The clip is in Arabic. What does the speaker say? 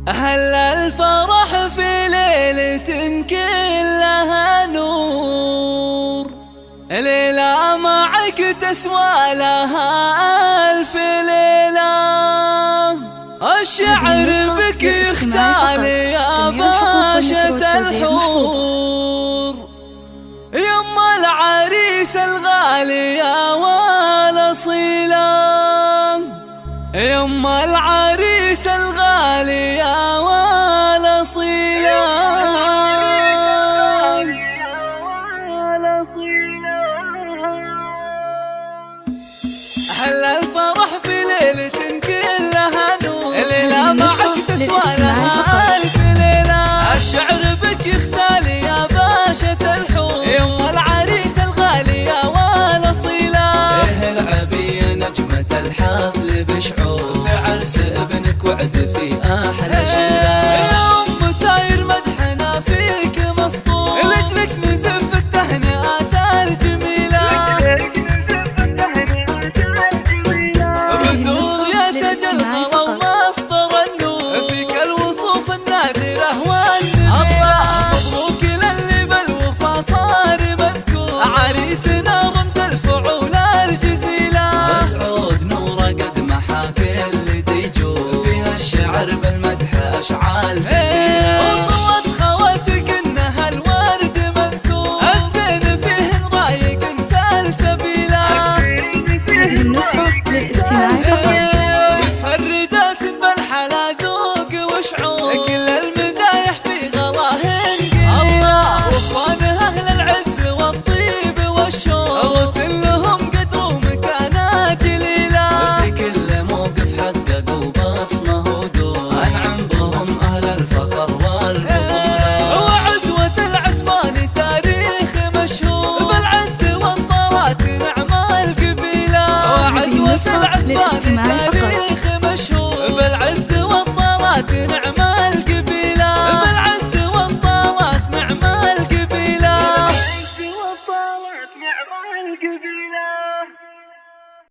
أهل الفرح في ليلة كلها نور، ليلة معك تسوى لها ألف ليلة. الشعر بك يختال يا باشا الحور، يما العريس الغالي يا والأصيلة، يما العريس الغالي يا والأصيلة. أهل الفرح في ليلة كلها نور، ليلة معك تسوى لها ألف ليلة. الشعر بك يختال يا باشا الحور، يما العريس الغالي يا والأصيلة. إيه العبي نجمة الحفل بشعور، في عرس ابنك واعزفي أحلى شيلة. يا أم ساير مدحنا فيك مسطور، لجلك نزف التهنئات الجميلة. بدور يتجلى ومصدر النور، فيك الوصوف النادرة والنبيلة. مبروك للي بالوفا صار مذكور، عريسنا رمز الفعول الجزيلة. مسعود نوره قد محاك اللي ديجور، فيها الشعر بالمدح أشعار